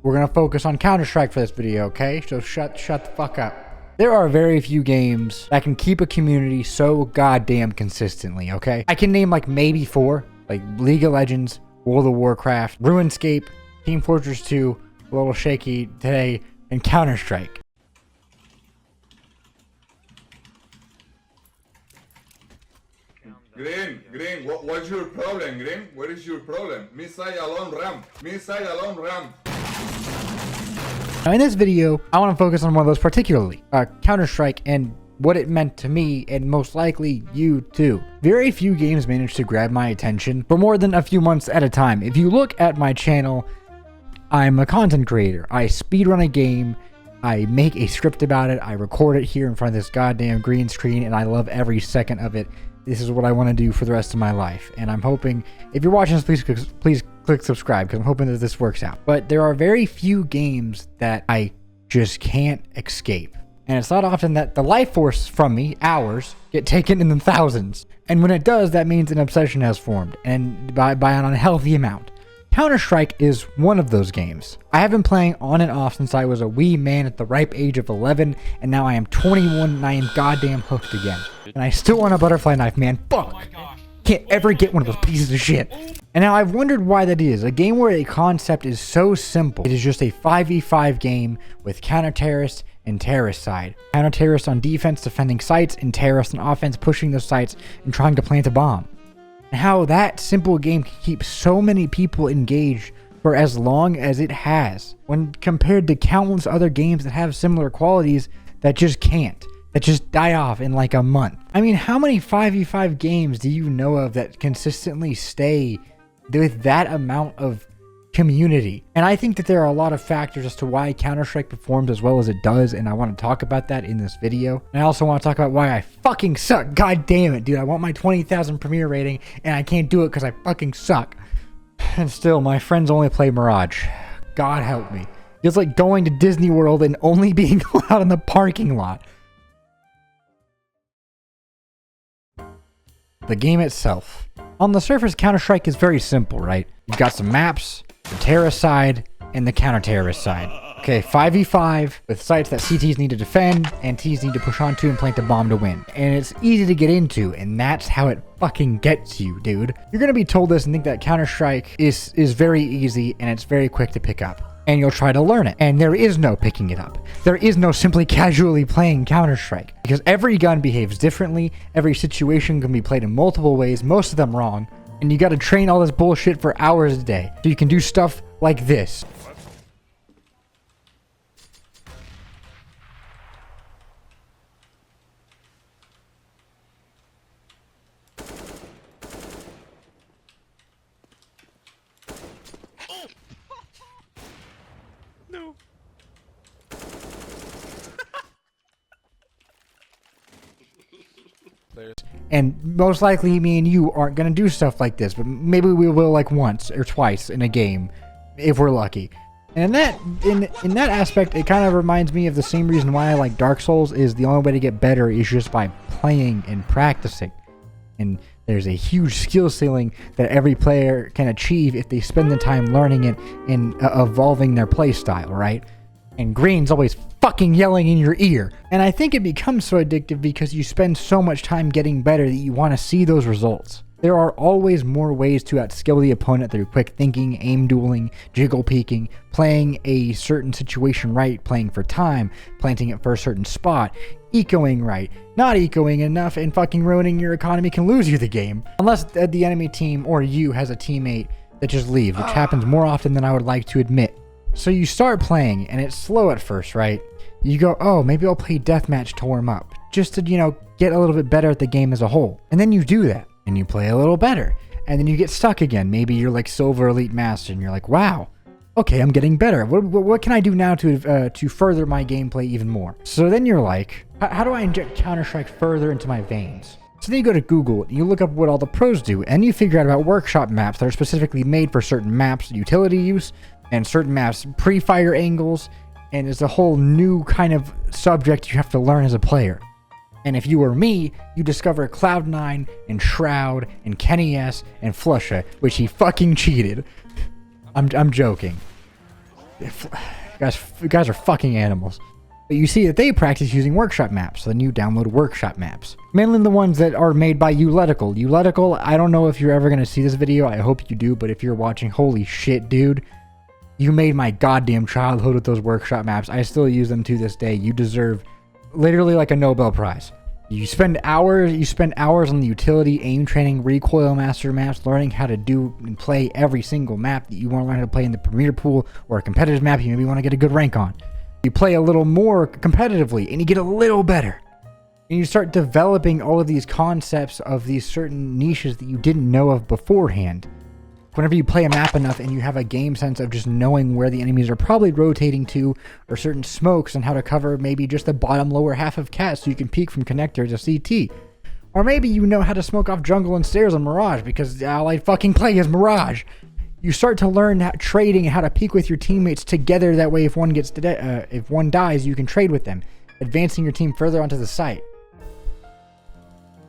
we're gonna focus on Counter-Strike for this video, okay? So shut the fuck up. There are very few games that can keep a community so goddamn consistently, okay? I can name like maybe 4, like League of Legends, World of Warcraft, RuneScape, Team Fortress 2, a little shaky today, and Counter-Strike. Green, what's your problem, Green? What is your problem? Missile alone ramp. Now in this video, I want to focus on one of those particularly, Counter-Strike, and what it meant to me, and most likely you too. Very few games manage to grab my attention for more than a few months at a time. If you look at my channel, I'm a content creator. I speedrun a game, I make a script about it, I record it here in front of this goddamn green screen, and I love every second of it. This is what I want to do for the rest of my life, and I'm hoping, if you're watching this, please click subscribe, because I'm hoping that this works out. But there are very few games that I just can't escape. And it's not often that the life force from me, hours, get taken in the thousands. And when it does, that means an obsession has formed, and by an unhealthy amount. Counter-Strike is one of those games. I have been playing on and off since I was a wee man at the ripe age of 11, and now I am 21 and I am goddamn hooked again. And I still want a butterfly knife, man. Fuck! Can't ever get one of those pieces of shit. And now I've wondered why that is. A game where a concept is so simple. It is just a 5v5 game with counter-terrorists and terrorist side. Counter-terrorists on defense defending sites, and terrorists on offense pushing those sites and trying to plant a bomb. And how that simple game can keep so many people engaged for as long as it has, when compared to countless other games that have similar qualities that just can't, that just die off in like a month. I mean, how many 5v5 games do you know of that consistently stay with that amount of community? And I think that there are a lot of factors as to why Counter-Strike performs as well as it does, and I want to talk about that in this video. And I also want to talk about why I fucking suck. God damn it, dude. I want my 20,000 premiere rating, and I can't do it because I fucking suck. And still, my friends only play Mirage. God help me. It's like going to Disney World and only being allowed in the parking lot. The game itself. On the surface, Counter-Strike is very simple, right? You've got some maps, the terrorist side, and the counter-terrorist side. Okay, 5v5 with sites that CTs need to defend and Ts need to push onto and plant a bomb to win. And it's easy to get into, and that's how it fucking gets you, dude. You're gonna be told this and think that Counter-Strike is very easy and it's very quick to pick up. And you'll try to learn it. And there is no picking it up. There is no simply casually playing Counter-Strike. Because every gun behaves differently, every situation can be played in multiple ways, most of them wrong. And you gotta train all this bullshit for hours a day. So you can do stuff like this. No. And most likely me and you aren't gonna do stuff like this, but maybe we will like once or twice in a game, if we're lucky. And in that aspect, it kind of reminds me of the same reason why I like Dark Souls, is the only way to get better is just by playing and practicing. And there's a huge skill ceiling that every player can achieve if they spend the time learning it and evolving their play style, right? And Green's always fucking yelling in your ear. And I think it becomes so addictive because you spend so much time getting better that you want to see those results. There are always more ways to outskill the opponent through quick thinking, aim dueling, jiggle peeking, playing a certain situation right, playing for time, planting it for a certain spot, ecoing right, not ecoing enough, and fucking ruining your economy can lose you the game. Unless the enemy team or you has a teammate that just leaves, which happens more often than I would like to admit. So you start playing, and it's slow at first, right? You go, oh, maybe I'll play deathmatch to warm up, just to, you know, get a little bit better at the game as a whole. And then you do that, and you play a little better. And then you get stuck again. Maybe you're like Silver Elite Master, and you're like, wow, okay, I'm getting better. What can I do now to further my gameplay even more? So then you're like, how do I inject Counter-Strike further into my veins? So then you go to Google, and you look up what all the pros do, and you figure out about workshop maps that are specifically made for certain maps, utility use, and certain maps pre-fire angles, and it's a whole new kind of subject you have to learn as a player. And if you were me, you discover Cloud9 and Shroud and Kenny S and Flusha, which he fucking cheated. I'm joking. You guys are fucking animals. But you see that they practice using workshop maps, so then you download workshop maps. Mainly the ones that are made by Uletical. Uletical, I don't know if you're ever going to see this video, I hope you do, but if you're watching, holy shit, dude. You made my goddamn childhood with those workshop maps. I still use them to this day. You deserve literally like a Nobel Prize. You spend hours on the utility, aim training, recoil master maps, learning how to do and play every single map that you want to learn how to play in the Premier Pool or a competitive map you maybe want to get a good rank on. You play a little more competitively and you get a little better. And you start developing all of these concepts of these certain niches that you didn't know of beforehand. Whenever you play a map enough and you have a game sense of just knowing where the enemies are probably rotating to, or certain smokes and how to cover maybe just the bottom lower half of cat so you can peek from connector to CT. Or maybe you know how to smoke off jungle and stairs on Mirage because all I fucking play is Mirage. You start to learn how trading and how to peek with your teammates together. That way, if one gets if one dies, you can trade with them, advancing your team further onto the site.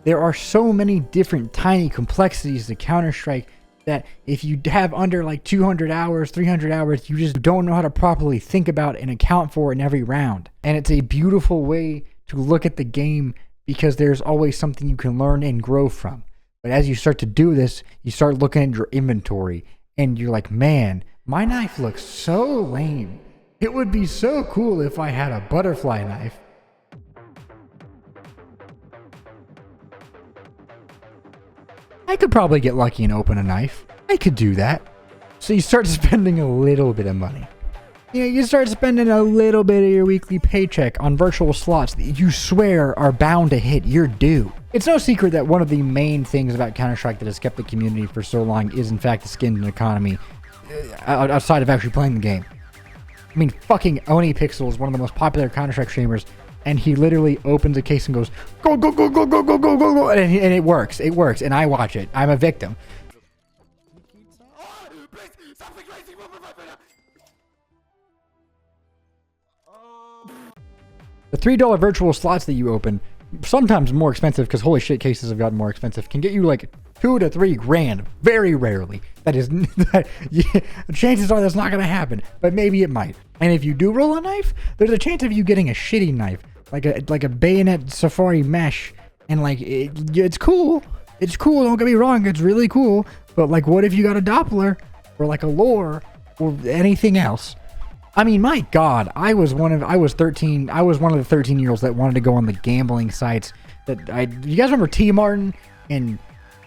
There are so many different tiny complexities to Counter-Strike that if you have under like 200 hours, 300 hours, you just don't know how to properly think about and account for in every round. And it's a beautiful way to look at the game because there's always something you can learn and grow from. But as you start to do this, you start looking at your inventory and you're like, man, my knife looks so lame. It would be so cool if I had a butterfly knife. I could probably get lucky and open a knife. I could do that. So you start spending a little bit of money. You start spending a little bit of your weekly paycheck on virtual slots that you swear are bound to hit your due. It's no secret that one of the main things about Counter-Strike that has kept the community for so long is in fact the skins and economy outside of actually playing the game. I mean, fucking OniPixel is one of the most popular Counter-Strike streamers, and he literally opens a case and goes, go, go, go, go, go, go, go, go, go, and it works. It works, and I watch it. I'm a victim. The $3 virtual slots that you open, sometimes more expensive because holy shit, cases have gotten more expensive, can get you like $2 to $3 grand. Very rarely. That is, chances are that's not going to happen, but maybe it might. And if you do roll a knife, there's a chance of you getting a shitty knife, like a bayonet safari mesh, and like it's cool. It's cool. Don't get me wrong. It's really cool. But like, what if you got a Doppler or like a lore or anything else? I mean, my God, I was one of the 13-year-olds that wanted to go on the gambling sites. You guys remember T Martin and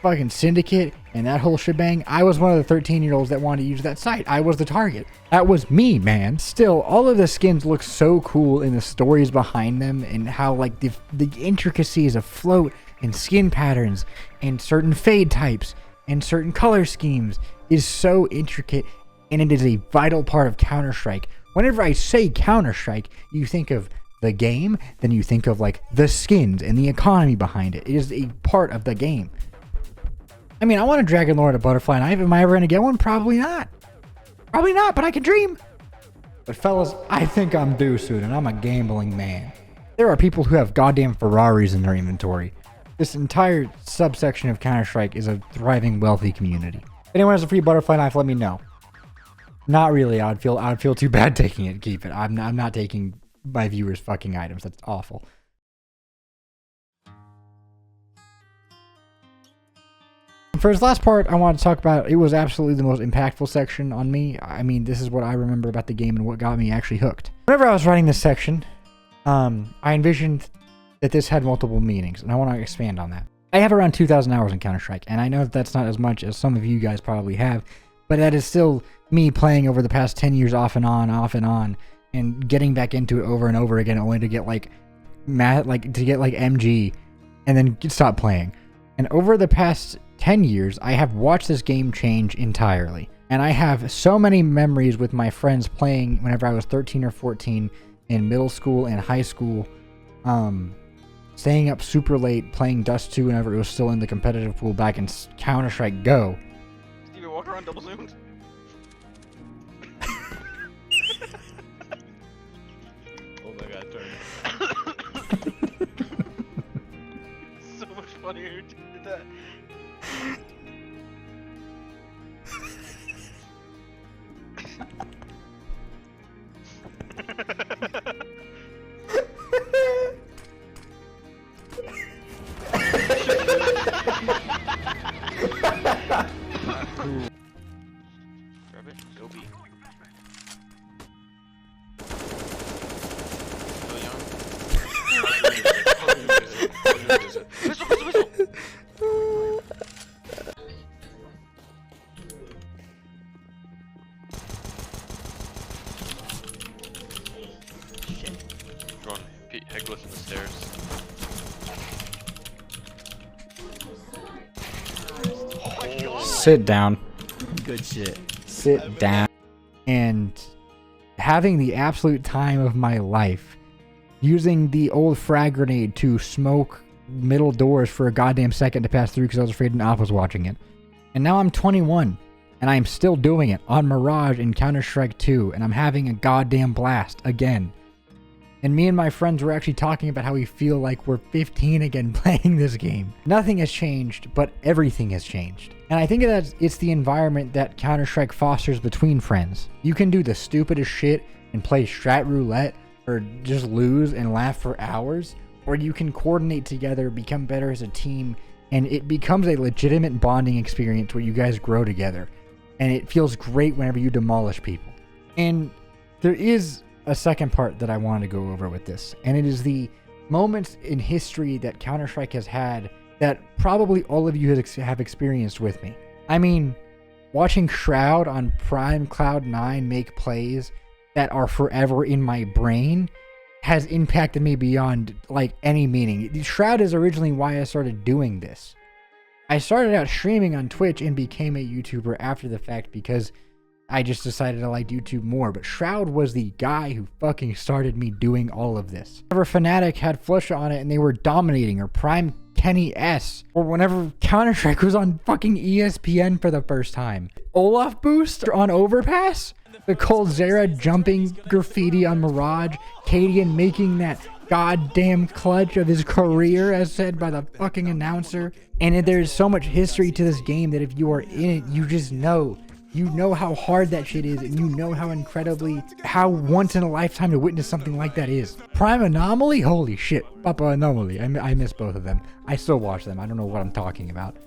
fucking Syndicate and that whole shebang? I was one of the 13-year-olds that wanted to use that site. I was the target. That was me, man. Still, all of the skins look so cool in the stories behind them and how like the intricacies of float and skin patterns and certain fade types and certain color schemes is so intricate, and it is a vital part of Counter-Strike. Whenever I say Counter-Strike, you think of the game, then you think of like the skins and the economy behind it. It is a part of the game. I mean, I want a Dragon Lord, a butterfly knife. Am I ever going to get one? Probably not. Probably not, but I can dream. But fellas, I think I'm due soon, and I'm a gambling man. There are people who have goddamn Ferraris in their inventory. This entire subsection of Counter-Strike is a thriving, wealthy community. If anyone has a free butterfly knife, let me know. Not really. I would feel too bad taking it. Keep it. I'm not taking my viewers' fucking items. That's awful. For his last part, I want to talk about, it was absolutely the most impactful section on me. I mean, this is what I remember about the game and what got me actually hooked. Whenever I was writing this section, I envisioned that this had multiple meanings, and I want to expand on that. I have around 2,000 hours in Counter-Strike, and I know that that's not as much as some of you guys probably have, but that is still me playing over the past 10 years off and on, and getting back into it over and over again, only to get like MG, and then stop playing. And over the past 10 years, I have watched this game change entirely. And I have so many memories with my friends playing whenever I was 13 or 14 in middle school and high school, staying up super late playing Dust 2 whenever it was still in the competitive pool back in Counter-Strike Go. Steven, walk around double zoomed. Oh my God, turn. So much funnier if you did that. I glitch in the stairs. Oh my god! Sit down. Good shit. Sit down. And having the absolute time of my life using the old frag grenade to smoke middle doors for a goddamn second to pass through because I was afraid an op was watching it. And now I'm 21 and I'm still doing it on Mirage in Counter-Strike 2 and I'm having a goddamn blast again. And me and my friends were actually talking about how we feel like we're 15 again playing this game. Nothing has changed, but everything has changed. And I think that it's the environment that Counter-Strike fosters between friends. You can do the stupidest shit and play strat roulette or just lose and laugh for hours, or you can coordinate together, become better as a team, and it becomes a legitimate bonding experience where you guys grow together. And it feels great whenever you demolish people. And there is a second part that I wanted to go over with this, and it is the moments in history that Counter-Strike has had that probably all of you have experienced with me. I mean, watching Shroud on Prime Cloud9 make plays that are forever in my brain has impacted me beyond like any meaning. Shroud is originally why I started doing this. I started out streaming on Twitch and became a YouTuber after the fact because I just decided I liked YouTube more, but Shroud was the guy who fucking started me doing all of this. Whenever Fnatic had Flusha on it and they were dominating, or Prime Kenny S, or whenever Counter-Strike was on fucking ESPN for the first time. Olaf boost on Overpass, the Coldzera jumping graffiti on Mirage, Cadian making that goddamn clutch of his career as said by the fucking announcer. And there's so much history to this game that if you are in it, you just know. You know how hard that shit is, and you know how once in a lifetime to witness something like that is. Prime Anomaly? Holy shit. Papa Anomaly. I miss both of them. I still watch them. I don't know what I'm talking about.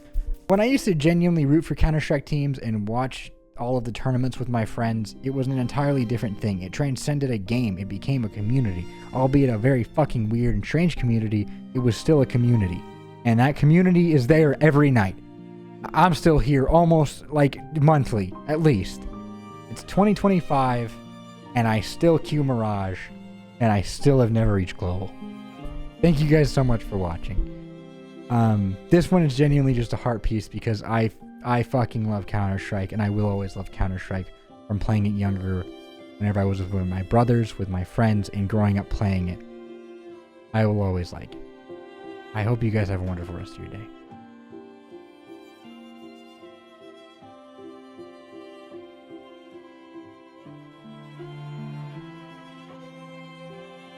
When I used to genuinely root for Counter-Strike teams and watch all of the tournaments with my friends, it was an entirely different thing. It transcended a game. It became a community. Albeit a very fucking weird and strange community, it was still a community. And that community is there every night. I'm still here almost like monthly, at least. It's 2025, and I still queue Mirage, and I still have never reached global. Thank you guys so much for watching. This one is genuinely just a heart piece because I fucking love Counter-Strike, and I will always love Counter-Strike from playing it younger, whenever I was with my brothers, with my friends, and growing up playing it. I will always like it. I hope you guys have a wonderful rest of your day.